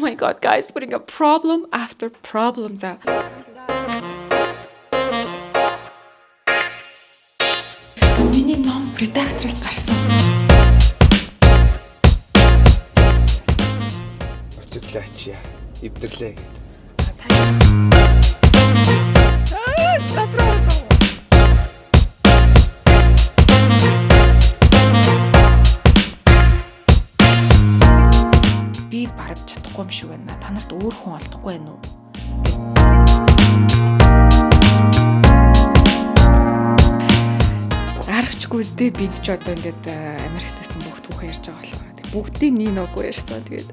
my god, guys, putting a problem after problem. За. Миний ном редактороос гарсан. Оцоглаач яа. Эвдэрлээ гэд. Би бараг чадахгүй юм шиг байна. Та нарт өөр хүн олдохгүй байна уу? Аргачлгүй зтэй бид ч одоо ингээд Америкт гэсэн бүгд түүхэн ярьж байгаа болохоор бүгдийн ниноггүй ярьсан. Тэгээд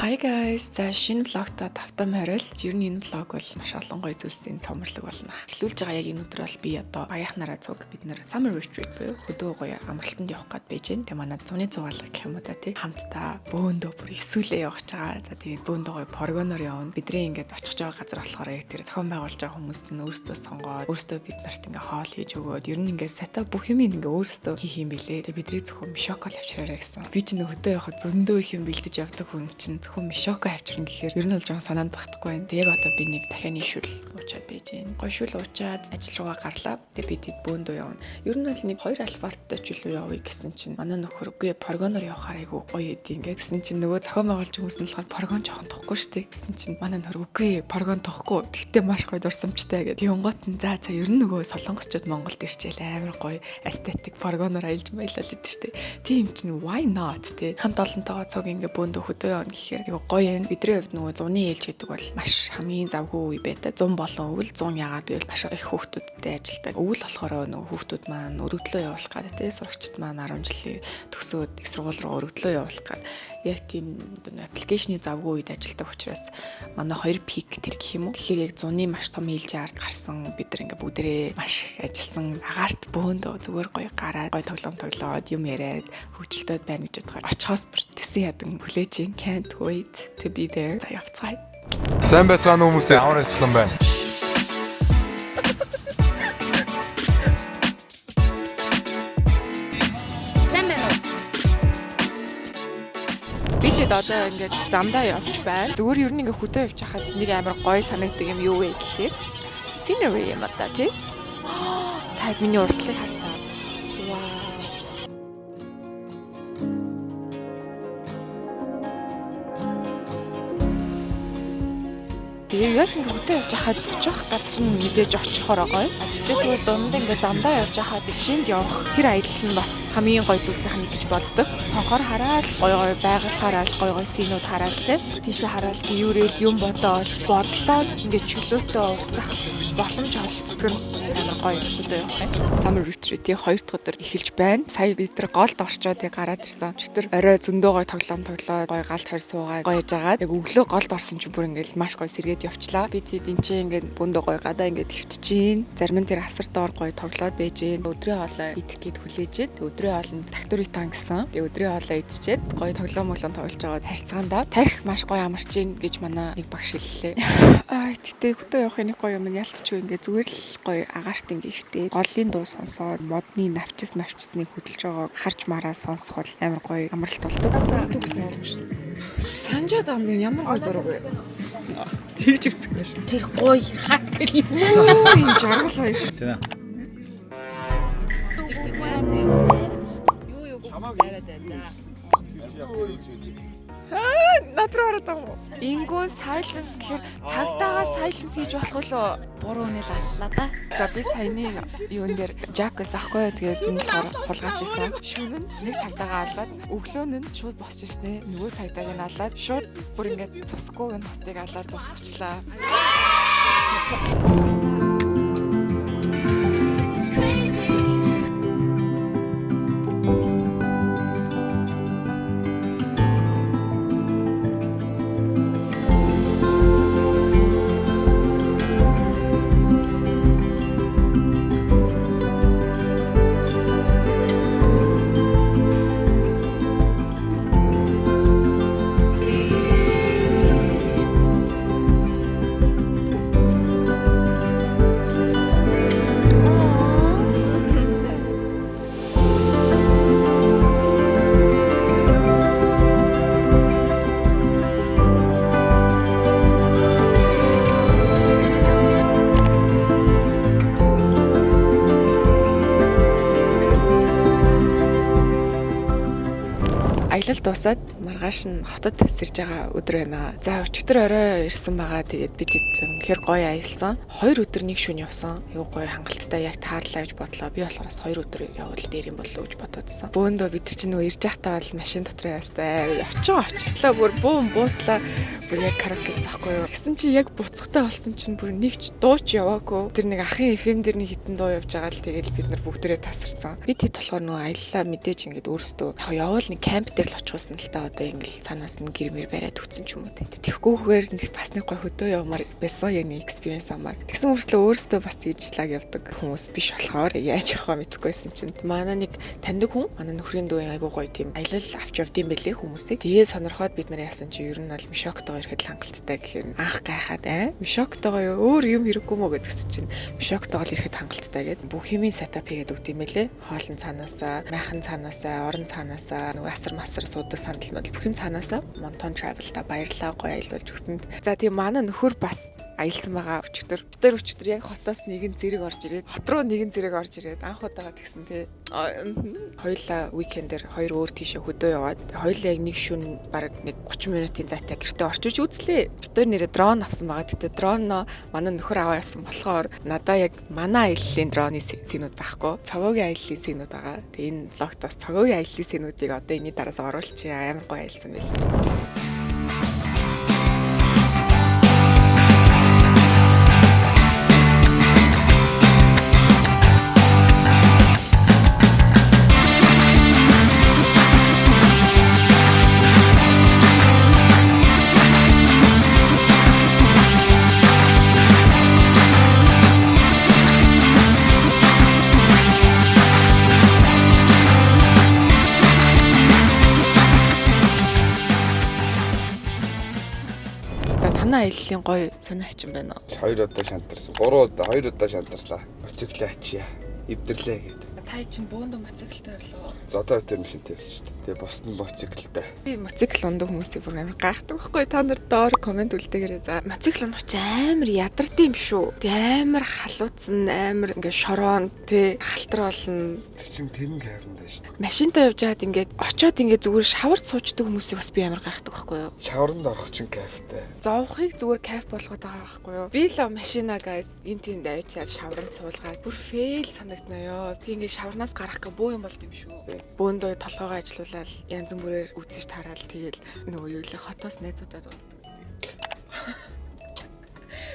Hi guys. За шинэ влогтой тавтам хорил. Ер нь энэ влог бол маш олон гоё зүйлсийн цомрлог болно. Эхлүүлж байгаа яг энэ өдөр бол би одоо багийнхнараа цуг бид нэр summer retreat буюу хөдөө гоё амралтанд явах гээд байж гэн. Тэгээ манай зуны цугаалга гэх юм уу та тий. Хамтдаа бөөндөө бүр эсвэлээ явах гэж байгаа. За тэгээд бөөндөө гоё прогоноор явна. Бидний ингээд очих байгаа газар болохоор яг тэр зохион байгуулж байгаа хүмүүст нь өөрсдөө сонгоод өөрсдөө бид нарт ингээ хоол хийж өгөөд ер нь ингээ сата бүх юм ингээ өөрсдөө хийх юм бэлээ. Тэгээ бидний зөвхөн шоколад авчраарай гэсэн. Би ч нөхөдөө явахад зөндөө их юм бэлдэж явдаг хүн чинь зөвхөн шоко авчирна гэхээр ер нь бол жоон санаанд багтахгүй байна. Тэг яг одоо би нэг дахианы шүл уучаад байж гэн. Гоё шүл уучаад ажил руугаа гарлаа. Тэг би тэд бөөндөө явна. Ер нь бол нэг 2 альфарттай ч илүү явъя гэсэн чинь манай нөхөр үгүй прогоноор явахаар айгу гоё эд ингээ гэсэн чинь нөгөө зохион байгуулж хүмүүс нь болохоор прогон жоохон тохгүй штэ гэсэн чинь манай нөхөр үгүй прогон тохгүй. Тэгтээ маш гоё дурсамжтай гэдэг. Юнгот нь за ер нь нөгөө солонгосчууд Монголд ирчээл амар гоё эстетик прогоноор аялж маялал идэв штэ. Тийм чинь why not тэ хамт олонтойгоо цуг ингээ бөөндөө хөдөө явна гэхээр гоё юм. Бидний хувьд нөгөө зуны ээлж гэдэг бол маш хамгийн завгүй үе байдаг. 100 болон өвөл 100 ягаад гэвэл маш их хүүхдүүдтэй ажилдаг. Өвөл болохоор нөгөө хүүхдүүд маань өргөдлөө явуулах гэдэг тий сурагчид маань 10 жилийн төгсөөд их сургууль руу өргөдлөө явуулах гэдэг. Яг тийм аппликейшны завгүй үед ажилдаг учраас манай 2 пик тэр гэх юм уу. Тэгэхээр яг зуны маш том ээлжийн ард гарсан бид нар ингээ бүгдээрээ маш их ажилласан. Агаарт бөөндөө зүгээр гоё гараад гоё тоглоод юм яриад хөвчлөлтөд байна гэж бодохоор очихоос бүр тэсэн ядан хүлээж ин can't wait to be there. За явцгаая. Сайн байцгаана хүмүүсээ аврал эслэн байна. Бид одоо ингээд замдаа явж байна. Зүгээр ер нь ингээ хөдөө явж хахад нэг амар гоё санагддаг юм юу вэ гэхээр scenery юм одоо тий. Таад миний урдлыг хартаа. Тэгээ яг ингээ хөдөө явж хахад очих газар нь мэдээж очихоор гоё. Тэгтээ зүгээр дунд ингээ замдаа явж хахад шинд явах тэр аялал нь бас хамгийн гоё зүйлсийнх нь гэж боддог. Цонхоор хараад гоё байгаль хараад гоё синүүд хараад тийшээ хараад дийврэл юм бодоод ингээ чөлөөтэй урсах боломж олддог нь амар гоё хөдөө явах юм. Summer retreat-ийн 2 дахь өдөр эхэлж байна. Сая бид нар голд орчоод яг гараад ирсэн. Өчтөр орой зөндөө гоё тоглоод гоё галт хойр суугаад гоё яжгаад яг өглөө голд орсон чинь бүр ингээл маш гоё сэргээд явчлаа. Би тэд энэ чинь ингээд бөөндөө гоё гадаа ингээд хөвтчихин. Зарим нь тэр асар доор гоё тоглоод байж гин. Өдрийн хоолой идэх гээд хүлээжээд өдрийн хоолнд тактуритан гэсэн. Тэгээ өдрийн хоолой идчихэд гоё тоглоом тоглож байгаа харьцаанда тарих маш гоё амарч гин гэж манай нэг багш хэллээ. Тэгтээ хөдөө явахын нэг гоё юм ялцчихгүй ингээд зүгээр л гоё агаарт ингээд ихтэй голын дуу сонсоод модны навчсныг хөдөлж байгааг харж мараа сонсох бол амар гоё амралт болдог. Санжаад байгаа юм ямар гоё зураг вэ? Тэгж үзэх гэж. Тэр гоё хас гэл юм. Энэ жаргал байж Тийм. Юу чамааг яриад байна. Надруу хараад байгаа юм. Ингүүн silence гэхээр цагдаагаа silence хийж болох уу? Буруу нэл аллаа да. За би саяны юун дээр Jack-аас ахгүй тэгээд энэ болохоор хулгайч исэн. Шүн нь нэг цагдаагаа алаад өглөө нь шууд босч ирсэн. Нөгөө цагдааг нь алаад шууд бүр ингээд цусгүй энэ хотыг алаад тусгачлаа. аялал дуусаад маргааш нь хотод сэрж байгаа өдөр байна. За өчигдөр орой ирсэн байгаа. Тэгээд бид үнэхээр гоё аялсан. 2 өдөр нэг шөнө явсан. Юу гоё хангалттай яг таарлаа гэж бодлоо. Би болохоор 2 өдөр явбал дээр юм болов уу гэж бодоодсан. Бөөндөө бид нар чинь ирж байхдаа бол машин дотор яастай. Очиглоо бүр буутлаа. Бүр яг караоке захгүй юу. Тэгсэн чи яг буцахтай болсон чинь бүр нэг ч дуу ч яваагүй. Тэр нэг ахын FM дээр нэг хитэн дуу явж байгаа л тэгэл бид нар бүгдээрээ тасарсан. Би тэд болохоор нөгөө аяллаа мэдээж ингээд өөрөөсөө яг явал нэг камп дээр л очихсан л та одоо ингээд санаас нь гэрмэр бариад өгсөн ч юм уу. Тэгэхгүйгээр бас нэг гой хөдөө явмаар байсан яг нэг experience амаар. Тэгсэн мөртлөө өөрөөсөө бас тэгж лаг явдаг хүмүүс биш болохоор яаж явахаа мэдэхгүйсэн чинь манай нэг таньдаг хүн манай нөхрийн дүү айгуу гоё тийм аялал авч явдсан байлээ хүмүүсийг. Тэгээ сонирхоод бид нар яасан чи ер нь бол мишоктойгоо ирэхэд хангалттай гэхээр анх гайхаад мишоктойгоо өөр юм хэрэггүй мө гэдгсэн чинь мишоктойгоо ирэхэд хангалттай гэдэг бүх юмын сетап хийгээд өгд юм байлээ. Хоолн цаанаасаа, майхан цаанаасаа, орон цаанаасаа, нөгөө асар масар суудаг сандал модал бүх юм цаанаасаа Монтон Travel та баярлаа гоё аялуулж өгсөнд. За тийм манай нөхөр бас аялсан байгаа өчтөр. Өчтөр яг хотоос нэгэн зэрэг орж ирээд, хот руу нэгэн зэрэг орж ирээд анх удаага тэгсэн тий. Хоёулаа уикендэр 2 өөр тийшээ хөдөө яваад хоёулаа яг нэг шүн бараг нэг 30 минутын зайтай гэртээ орчиж үзлээ. Бид нар нэрээ дрон авсан байгаа. Тэгтээ дрон манай нөхөр аваа явсан болохоор надаа яг манай аяллаа дроны сценүүд байхгүй. Цогоогийн аяллаа сценүүд байгаа. Тэгээ энэ влогтоос цогоогийн аяллаа сценүүдийг одоо энэний дараас оруулчихъя. Амар гоё аялсан байл. Аяллаа гоё сонио хачин байна уу? 2 удаа шантарсан. 3 удаа 2 удаа шантарлаа. Моциклээ ачия. Эвдэрлээ гэдэг. Та чинь бөөндөө моциклтай болоо. Зодоо тэр машинтай байсан шүү дээ. Тэгээ босд нь моциклтай. Би моцикл ундаг хүмүүсийг бүр амар гайхдаг байхгүй. Та нар доор комент үлдээгээрэй. За моцикл ундах чи амар ядард юм шүү. Тэг амар халууцсан амар ингээ шороон тэ халтар болно. Тэр чин тэрэн гайврандаа шүү. Машинтай явж байгаад ингээд очиод ингээд зүгээр шавард суучдаг хүмүүсийг бас би амар гайхдаг байхгүй юу? Шавранд орох чин кайфтай. Зовхыг зүгээр кайф болгоод байгаа байхгүй юу? Би л машина guys энэ тийм давчаад шавранд суулгаад бүр фейл санагдана ёо. Тэг ингээд шаврнаас гарах гэ бөө юм болд юм шүү. Бөөндөө толгоогоо ажиллуулаад янз бүрээр үзэж тараал тэгэл нөгөө юу лээ хотоос найзуудаа дууддаг гэсэн.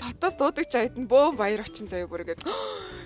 Хотоос дуудаг чайд нь бөөн баяр очин заяа бүр ингээд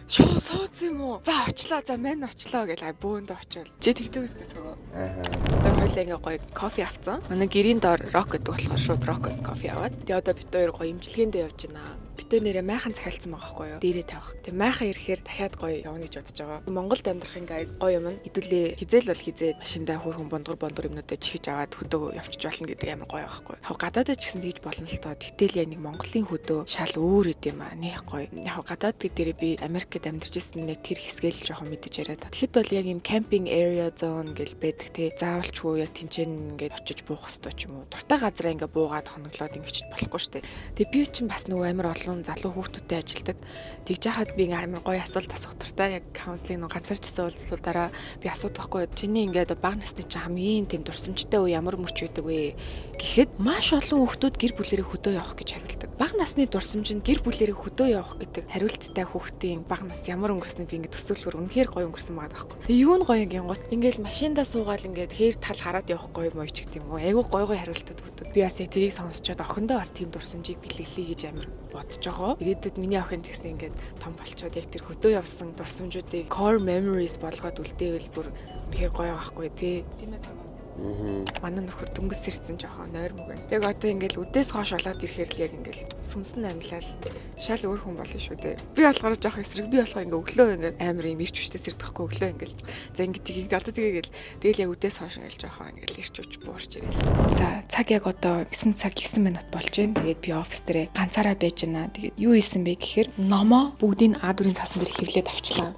шоо сууц юм уу? За очлоо за мань очлоо гэл бөөндөө очивол. Чи тэгдэг үстэй цогоо. Одоо хоёлаа ингээ гоё кофе авцсан. Манай гэрийн доор рок гэдэг болохоор шууд рокос кофе аваад. Тэгээ одоо бид хоёр гоё имчилгээндээ явж байна. Бид хоёр нэрээ майхан захиалцсан байгаа байхгүй юу? Дээрээ тавих. Тэгээ майхан ирэхээр дахиад гоё явна гэж бодож байгаа. Монголд амьдрахын guys гоё юм. Хэдүүлээ хизээл бол хизээд машиндаа хөөрхөн бондгор юмнуудаа чихэж аваад хөдөө явчих болно гэдэг амар гоё байхгүй. Яг гадаадд ч гэсэн тэгж болно л тоо. Гэтэл яг нэг Монголын хөдөө шал өөр үт юм аа. Нэг гоё. Яг гадаад дээрээ би Америкт амьдарч ирсэн нэг тэр хэсгээл жоохон мэдэж яриад. Тэгэхэд бол яг юм camping area zone гэл байдаг те. Заавалчгүй яг тэнцэн ингээд очиж буух хэрэгтэй ч юм уу. Дуртай газараа ингээд буугаад хоноглоод ингээд болохгүй штэ. Тэгээ би чинь бас нөгөө амар олон залуу хүүхдүүдтэй ажилдаг. Тэгж яхад би амар гоё асуулт асуух тартай яг каунслинг нөгөө ганцаарчсан уулзалтаараа би асуудаг байхгүй. Чиний ингээд бага насны чинь хамгийн тийм дурсамжтай үе ямар мөч байдаг вэ гэхэд маш олон хүүхдүүд гэр бүлэрээ хөдөө явах гэж хариулдаг. Бага насны дурсамж нь гэр бүлэрээ хөдөө явах гэдэг хариулттай хүүхдийн бага нас ямар өнгөрснөд би ингээд төсөөлөхөр үнэхээр гоё өнгөрсөн байгаа байхгүй. Тэгээ юу н гоё гингот ингээл машиндаа суугаал ингээд хээр тал хараад явах гоё мой ч гэдэг юм уу. Айгу гоё хариултад өгдөг. Би бас яг тэрийг сонсчоод охиндоо бас тийм дурсамжийг бэлгэлээ гэж амар бодож байгаа. Ирээдүйд миний охин ч гэсэн ингээд том болчоод яг тэр хөдөө явсан дурсамжуудыг core memories болгоод үлдээвэл бүр үнэхээр гоё байхгүй тий. Тийм ээ. Манай нөхөр дөнгөс сэрсэн жоохон нойр мөгөө. Яг одоо ингээл үдээс хоош болоод ирэхээр л яг ингээл сүнсэн амьлал шал өөр хүн болно шүү дээ. Би болохоор жоохон эсрэг. Би болохоор ингээ өглөө ингээ амар юм ирч хүчтэй сэрдэхгүй өглөө ингээл. За ингээ тгийг одоо тгийгээл тэгэл яг үдээс хоош ингээл жоохон ингээл ирч хүч буурч ирэл. За цаг яг одоо 9 цаг 9 минут болж байна. Тэгээд би офис дээрээ ганцаараа байж байна. Тэгээд юу хийсэн бэ гэхээр номоо бүгдийг А4-ийн цаасан дээр хэвлээд авчлаа.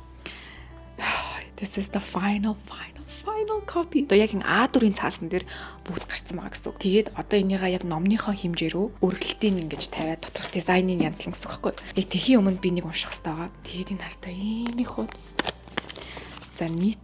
This is the final copy. Одоо яг энэ А4-ийн цаасан дээр бүгд гарцсан байгаа гэсэн үг. Тэгээд одоо энийгээ яг номныхоо хэмжээрөө өргөлтийг ингэж тавиад доторх дизайныг янзлан гэсэн үг байхгүй. Яг тэхийн өмнө би нэг унших хэрэгтэй байгаа. Тэгээд энэ хартаа ийм их хуудас. За нийт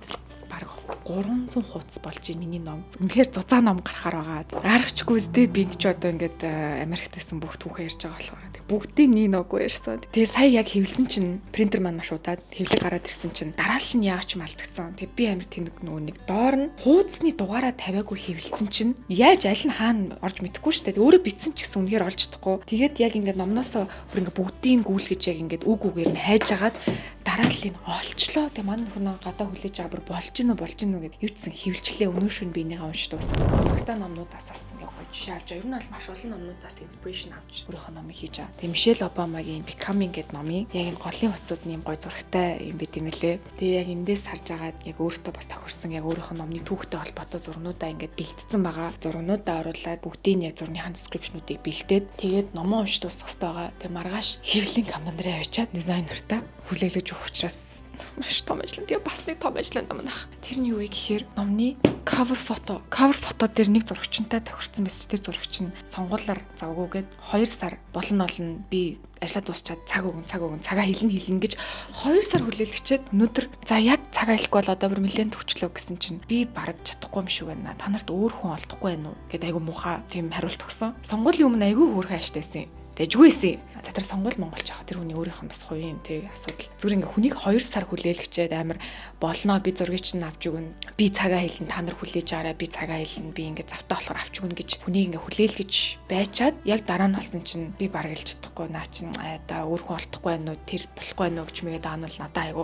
бараг 300 хуудас болж ийн миний ном. Үнэхээр зузаан ном гарахаар байгаа. Гарахчгүй үстэй бид ч одоо ингээд Америкт гэсэн бүх түүхээ ярьж байгаа болохоор бүгдийг нэг ноггүй ярьсан. Тэгээ сая яг хэвлсэн чинь принтер маань маш удаад хэвлэг гараад ирсэн чинь дараалал нь яач малдагцсан. Тэгээ би амир тэнэг нөгөө нэг доор нь хуудасны дугаараа тавиагүй хэвлэлсэн чинь яаж аль нь хаана орж мэдэхгүй шүү дээ. Өөрөө битсэн ч гэсэн үнэхээр олж чадахгүй. Тэгээд яг ингээд номноосоо бүр ингээд бүгдийг гүйлгэж яг ингээд үг үгээр нь хайж агаад дарааллыг олчлоо. Тэгээ манай нөхөр гадаа хүлээж аваа бүр болж гинөө гэд юу ч гэсэн хэвлжлээ. Өнөө шөнө би энийгээ уншиж дууссан. Багтаа номнуудаас бас ингээд гоё жишээ авч байгаа. Ер нь бол маш олон номнуудаас inspiration авч өөрийнхөө номыг хийж байгаа. Тэгээ Мишель Обамагийн Becoming гэдэг номыг яг энэ голын утсууд нь юм гоё зурагтай юм бид юм лээ. Тэгээ яг эндээс харж агаад яг өөртөө бас тохирсон яг өөрийнхөө номны түүхтэй холбоотой зургнуудаа ингээд бэлтцсэн байгаа. Зургнуудаа оруулаад бүгдийн яг зургийнхаа description-уудыг бэлдээд тэгээд номоо уншиж дуусгах хэрэгтэй байгаа. Тэгээ маргааш хэвлэлийн компанираа явчаад дизайнертай хүлээлгэж өгөх учраас маш том ажил. Тэгээ бас нэг том ажил юм байна. Тэр нь юу вэ гэхээр номны cover photo дээр нэг зурагчтай тохирсон байсан ч тэр зурагч нь сонгуулаар завгүйгээд 2 сар болон би ажиллаа дуусчаад цагаа хэлнэ гэж 2 сар хүлээлгчээд өнөөдөр за яг цагаа хэлэхгүй бол одоо бүр нэлээд төвчлөө гэсэн чинь би бараг чадахгүй юм шиг байна. Та нарт өөр хүн олдохгүй байна уу гэд айгу муухай тийм хариулт өгсөн. Сонгуулийн өмнө айгу хөөрхөн аштайсэн. Дэжгүйсэн. За тэр сонгуул монголч авах тэр хүний өөрийнх нь бас хувийн тий асуудал. Зүгээр ингээ хүнийг 2 сар хүлээлгчээд амар болно би зургийг чинь авч өгнө. Би цагаа хэлнэ та нар хүлээж аваарай. Би цагаа хэлнэ. Би ингээ завтаа болохоор авч өгнө гэж хүнийг ингээ хүлээлгэж байчаад яг дараа нь болсон чинь би бараг хэлж чадахгүй наа чин да өөр хүн олдохгүй байна уу тэр болохгүй байна уу гэж мэгээд аанал надаа айгу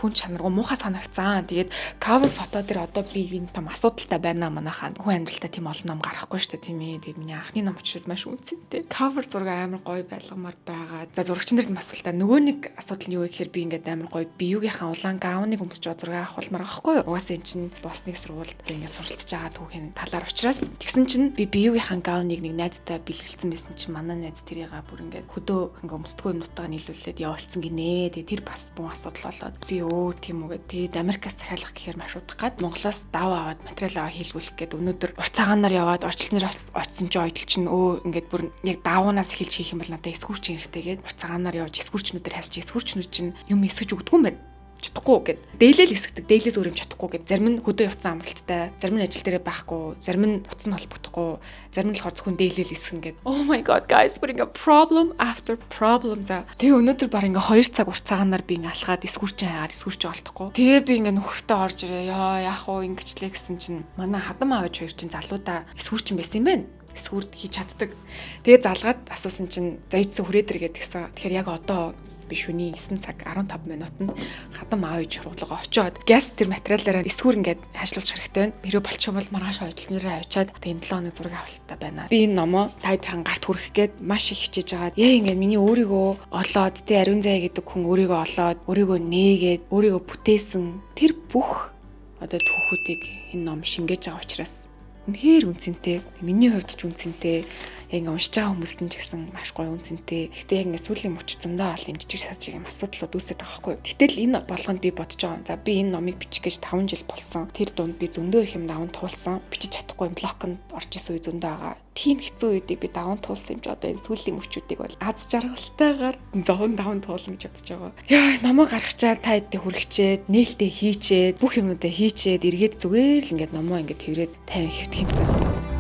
хүн чанаргүй муухай санагцсан. Тэгээд cover photo дээр одоо би энэ том асуудалтай байна манайхаа хүн амьдралтаа тийм олон ном гарахгүй шүү дээ тийм ээ. Тэгээд миний анхны ном учраас маш үнцэнтэй. Cover зураг амар гоё байлгамаар байгаа. За зурагчин нарт асуултаа нөгөө нэг асуудал нь юу вэ гэхээр би ингээд амар гоё биеүгийнхаа улаан гауныг өмсөж зураг авахулмаар байхгүй юу? Угаасаа эн чинь босныг сургуульд ингээд суралцж байгаа түүхийн талаар учраас тэгсэн чинь би биеүгийнхаа гауныг нэг найзтай бэлгэлцэн байсан чинь манай найз тэрийг бүр ингээд хөдөө ингээд өмсдөггүй нутгаа нийлүүлээд явуулсан гинэ. Тэгээ тэр бас бун асуудал болоод би тийм үгээд тэгээд Америкаас захиалах гэхээр маш удах гад Монголоос дав аваад материал аваа хийлгүүлэх гээд өнөөдөр урт цагаанаар яваад орчлоноор очсон чи ойдол чинь ингээд бүр яг давуунаас эхэлж хийх юм бол надад эсгүүрч хэрэгтэй гээд урт цагаанаар явж эсгүүрчнүүдээр хасч эсгүүрчнүүд чинь юм эсгэж өгдөг юм байна. Чадахгүй гэд дээлэл эсгдэг дээлээс өөр юм чадахгүй гэд зарим нь хөдөө явцсан амралттай зарим нь ажил дээрээ байхгүй зарим нь утас нь холбогдохгүй зарим нь болохоор зөвхөн дээлэл эсгэн гэд oh my god guys putting a problem after problem за тэгээ өнөөдөр баг ингээ 2 цаг урт цагаанаар би ингээ алхаад эсгүүрчин хаагаар эсгүүрчин олдохгүй тэгээ би ингээ нөхөртөө орж ирээ яах уу ингэчлээ гэсэн чинь манай хадам аавч хоёр чинь залуудаа эсгүүрчин байсан юм байна эсгүүрд хийж чаддаг тэгээ залгаад асуусан чинь за ийдсэн хүрээдэр гэдгсэн тэгэхээр яг одоо би шөнийн 9 цаг 15 минутанд хадам аав ээж хуруугаа очиод газ тэр материалаараа эсгүүр ингээд хайшлуулах хэрэгтэй байна. Хэрэг болчих юм бол маргааш ойдлонороо авчаад энэ 7 хоног зураг авалттай байна. Би энэ номоо тайдхан гарт хүрэх гээд маш их хичээж байгаа. Яг ингээд миний өөрийгөө олоод тий ариун заяа гэдэг хүн өөрийгөө олоод өөрийгөө нээгээд өөрийгөө бүтээсэн тэр бүх одоо түүхүүдийг энэ ном шингээж байгаа учраас үнэхээр үнцэнтэй. Миний хувьд ч үнцэнтэй. Яг ингээ уншиж байгаа хүмүүст нь ч гэсэн маш гоё үнцэнтэй. Гэхдээ яг ингээ сүүлийн мөч зөндөө ол юм жижиг сажиг юм асуудлууд үүсээд байгаа хгүй. Гэтэл энэ болгонд би бодож байгаа. За би энэ номыг бичих гэж 5 жил болсон. Тэр дунд би зөндөө их юм даван туулсан. Бичиж чадахгүй блокнд орж исэн үе зөндөө байгаа. Тийм хэцүү үедийг би даван туулсан юм чи одоо энэ сүүлийн мөчүүдийг бол аз жаргалтайгаар зовон даван туулна гэж бодож байгаа. Яа, номоо гаргачаад та хэдтэй хүрхчээд, нээлттэй хийчээд, бүх юмудаа хийчээд эргээд зүгээр л ингээ номоо ингээ тэрээд тайван хэвтэх юмсан.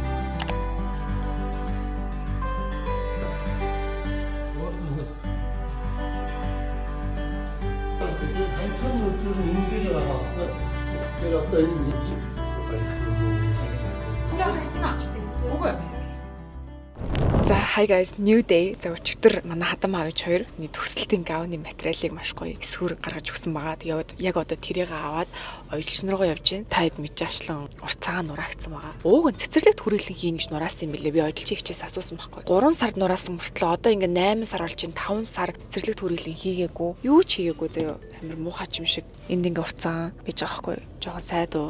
За hi guys new day. За өчигдөр манай хадам аавч хоёр нэг төгсөлтийн гауны материалыг маш гоё эсвэр гаргаж өгсөн байгаа. Тэгээд яг одоо тэрийг аваад ойлчин руугаа явж гин. Та хэд мэдээ ашлан урт цагаан нураагдсан байгаа. Ууг нь цэцэрлэгт хүрээлэн хийн гэж нураасан юм билээ. Би ойлч хийчихээс асуусан байхгүй. 3 сард нураасан мөртлөө одоо ингээ 8 сар болж гин 5 сар цэцэрлэгт хүрээлэн хийгээгүй. Юу ч хийгээгүй заяа. Амар муухай юм шиг. Энд ингээ урт цагаан бийж байгаа байхгүй. Жохоо сайдуу.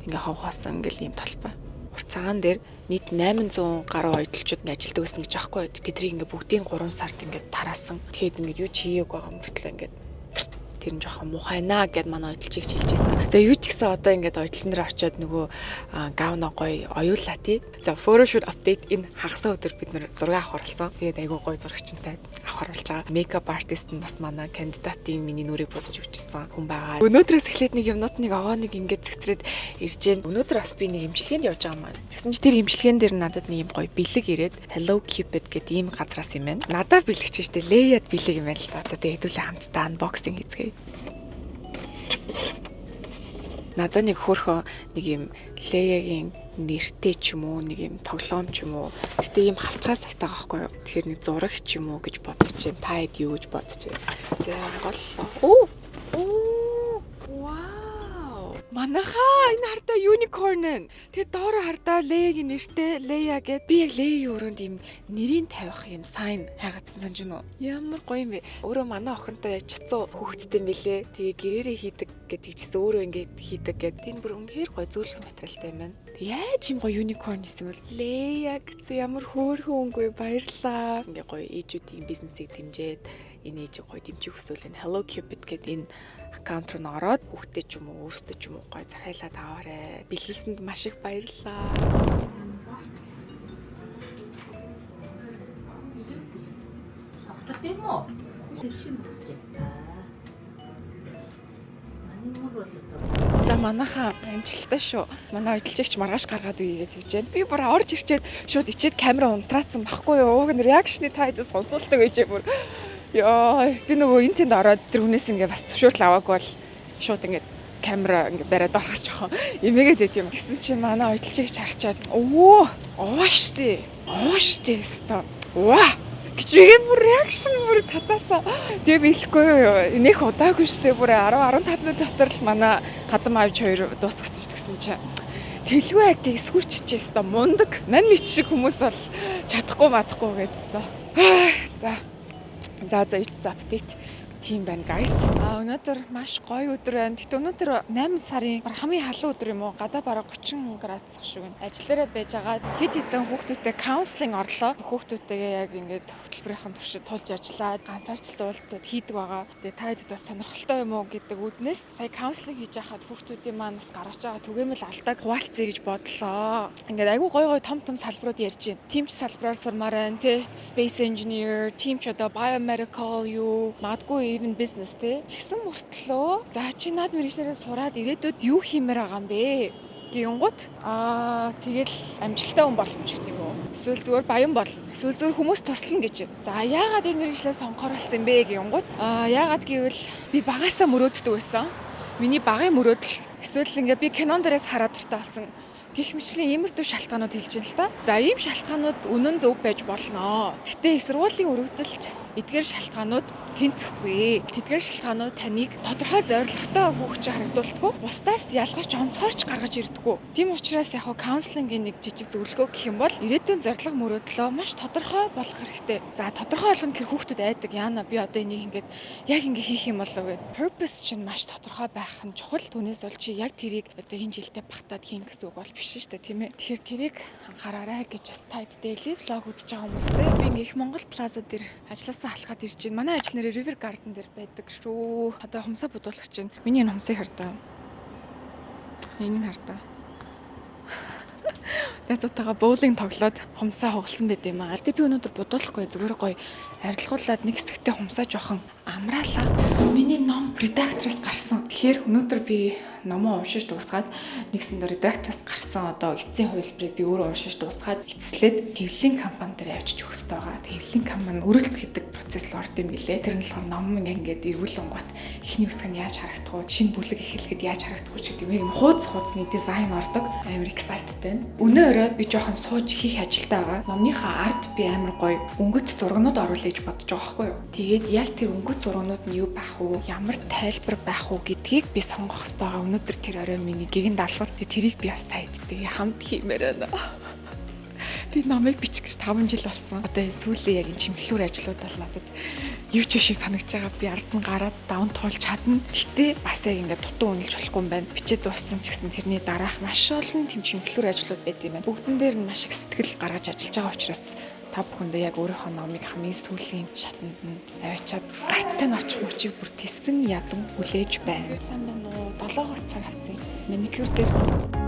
Ингээ хавхаасан ингээл ийм талбай. Цагаан дээр нийт 800 гаруй ойдлчуд ингээ ажилтдаг байсан гэж аахгүй. Тэдрийг ингээ бүгдийн 3 сард ингээ тараасан. Тэгэхэд ингээ юу ч хийгээгүй байгаа мөртлөө ингээ тэр нь жоохон муухай наа гэд манай удилчиг хэлж байсан. За юу ч гэсэн одоо ингээд удилч нар очиод нөгөө гавна гоё оюулаа тий. За photoshoot update энэ хагас өдөр бид нэр зураг авах орлсон. Тэгээд айгүй гоё зурагчтай авах оруулж байгаа. Makeup artist нь бас манай кандидатын миний нүрийг буцаж өгчсэн хүн байгаа. Өнөөдрөөс эхлээд нэг юмнууд нэг аваа нэг ингээд зэгцрээд ирж гэн. Өнөөдөр бас би нэг имчилгээнд явж байгаа маань. Тэгсэн чи тэр имчилгээн дээр надад нэг юм гоё бэлэг ирээд Hello Cupid гэдэг ийм газраас юм байна. Надад бэлэгч штэ Леяд бэлэг юм байна л та. За тэгээд хэдүүлээ хамтдаа unboxing хийцгээе. Надад нэг хөөрхөн нэг юм Леягийн нэртэй ч юм уу нэг юм тоглоом ч юм уу. Гэтэ ийм хавтгаас автаа байхгүй юу. Тэгэхээр нэг зураг ч юм уу гэж бодож байна. Та хэд юу гэж бодож байна. За гол. Оо. Манайхаа энэ хардаа unicorn нэ. Тэгээд доороо хардаа Леягийн нэртэй Лея гэд би яг Леягийн өрөөнд ийм нэрийг тавих юм сайн хайгаадсан санаж байна уу? Ямар гоё юм бэ? Өөрөө манай охинтой яаж чацуу хүүхэдтэй мэлээ. Тэгээ гэрээрээ хийдэг гэдэг чийсэн өөрөө ингээд хийдэг гэд. Энэ бүр үнэхээр гоё зөөлхөн материалтай юм байна. Яаж юм гоё unicorn гэсэн бол Лея гэсэн ямар хөөрхөн өнгөө баярлаа. Ингээ гоё ээжүүдийн бизнесийг дэмжиж энэ ээж гоё дэмжих хүсвэл энэ Hello Cupid гэдэг энэ аккаунт руу ороод хүүхдээ ч юм уу өөртөө ч юм уу гоё захиалаад аваарэ. Бэлгэлсэнд маш их баярлалаа. Автотэй мó? Тэршин үзэж байна. За манайхаа амжилттай шүү. Манай удилжигч маргааш гаргаад үегээд тэгж байна. Би бүр орж ирчээд шууд ичээд камера унтраацсан байхгүй юу? Уг нь реакшны тайдас сонсуулдаг байжээ бүр. Яа, би нөгөө энэ тэнд ороод тэр хүнээс ингээ бас зөвшөөрөл аваагүй бол шууд ингээ камера ингээ бариад орохс жоохон эмээгээд байт юм. Тэгсэн чинь манай удилжигч харчаад оо штэ өстой. Ваа гэж бүр реакшн бүр татаасаа. Тэгээ би хэлэхгүй юу. Энийх удаагүй штэ бүр 10-15 минут дотор л манай хадам авч хоёр дуусгасан ч гэсэн чинь Тэлгүй айтыг эсгүүрччихээ өстой мундаг. Мань мэд шиг хүмүүс бол чадахгүй мадахгүй гэж өстой. За it's update тийм байна guys. Өнөөдөр маш гоё өдөр байна. Гэтэ өнөөдөр 8 сарын хамгийн халуун өдөр юм уу? Гадаа бараг 30 градус ах шиг байна. Ажиллаараа байж байгаа хэд хэдэн хүүхдүүдтэй counseling орлоо. Хүүхдүүдтэйгээ яг ингээд хөтөлбөрийн туршид тулж ажиллаад ганцаарчлсан уулзтууд хийдэг байгаа. Тэгээ та хэд бас сонирхолтой юм уу гэдэг үднэс сая counseling хийж байхад хүүхдүүдийн маань бас гаргаж байгаа түгээмэл алдааг хуваалцъя гэж бодлоо. Ингээд айгүй гоё том салбарууд ярьж байна. Тимч салбараар сурмаар байна тий. Space engineer, тимч одоо biomedical юу, магадгүй even business тий. Тэгсэн мөртлөө за чи наад мэрэгчлэрээ сураад ирээдүйд юу хиймээр байгаа юм бэ? Гингут тэгэл амжилттай хүн болно ч гэх юм уу. Эсвэл зүгээр баян болно. Эсвэл зүгээр хүмүүс туслана гэж байна. За яагаад энэ мэрэгчлээ сонгохоор болсон юм бэ гингут? Яагаад гэвэл би багаасаа мөрөөддөг байсан. Миний багын мөрөөдөл эсвэл ингээ би кинон дээрээс хараад дуртай болсон. Гэх мэтлийн иймэрдүү шалтгаанууд хэлж байна л та. За ийм шалтгаанууд үнэн зөв байж болно. Гэтэ их сургуулийн өргөдөлд эдгээр шалтгаанууд тэнцэхгүй. Тэдгээр шалтгаанууд таныг тодорхой зорилготой хүүхчээр харагдуулдаггүй. Бусдаас ялгарч онцгойрч гаргаж ирдэггүй. Тийм учраас яг каунслингийн нэг жижиг зөвлөгөө гэх юм бол ирээдүйн зорилго мөрөөдлөө маш тодорхой болох хэрэгтэй. За тодорхой болгоно гэхээр хүүхдүүд айдаг. Яана би одоо энийг ингээд яг ингэ хийх юм болов гэд. Purpose чинь маш тодорхой байх нь чухал. Түүнээс бол чи яг тэрийг одоо энэ жилдээ багтаад хийн гэсэн үг бол биш шүү дээ, тийм ээ. Тэгэхээр тэрийг анхаараарай гэж бас таад daily vlog үзэж байгаа хүмүүстэй. Би ингээ их Монгол плаза дээр ажилласаа алхаад ирж байна. Манай ажил нэр River Garden дээр байдаг шүү. Одоо хумсаа будуулагч чинь. Миний энэ хумсыг хардаа. Энийг хардаа. Дэцотойгоо боулинг тоглоод хумсаа хугалсан байт юм аа. Тэ би өнөөдөр будуулахгүй зүгээр гоё арилгуулад нэг хэсэгтээ хумсаа жоохон амраалаа. Миний ном редактороос гарсан. Тэгэхээр өнөөдөр би номоо уншиж дуусгаад нэгсэндээ редактороос гарсан одоо эцсийн хувилбарыг би өөрөө уншиж дуусгаад эцслээд хэвлэлийн компани дээр явчих өгөх хэрэгтэй байгаа. Хэвлэлийн компани өрөлт гэдэг процесс руу орд юм билээ. Тэр нь болохоор ном ингээд эргүүлэн гот эхний үсэг нь яаж харагдах вэ? Шинэ бүлэг эхлэхэд яаж харагдах вэ гэдэг юм хуудасны дизайн ордог. Амар excited байна. Өнөө би жоохон сууж хийх ажилтаа байгаа. Номныхаа ард би амар гоё өнгөт зургнууд оруулъя гэж бодож байгаа байхгүй юу. Тэгээд яг тэр өнгөт зургнууд нь юу байх вэ? Ямар тайлбар байх вэ гэдгийг би сонгох хэрэгтэй байгаа. Өнөөдөр тэр орой миний гэгэн даалгавар. Тэрийг би бас тааддаг. Хамт хиймээр байна. Би номыг бичих гэж 5 жил болсон. Одоо энэ сүүлийн яг энэ чимэглүүр ажлууд бол надад юу ч шиг санагдж байгаа. Би ард нь гараад даун тоолж чадна. Гэтэ бас яг ингээд дутуу үнэлж болохгүй юм байна. Бичээд дууссан ч гэсэн тэрний дараах маш олон тэм чимэглүүр ажлууд байт юм байна. Бүгдэн дээр нь маш их сэтгэл гаргаж ажиллаж байгаа учраас та бүхэндээ яг өөрийнхөө номыг хамгийн сүүлийн шатанд нь аваачаад гарттай нь очих мөчийг бүр тесэн ядан хүлээж байна. Сайн байна уу? 7-оос цаг авсан. Маникюр дээр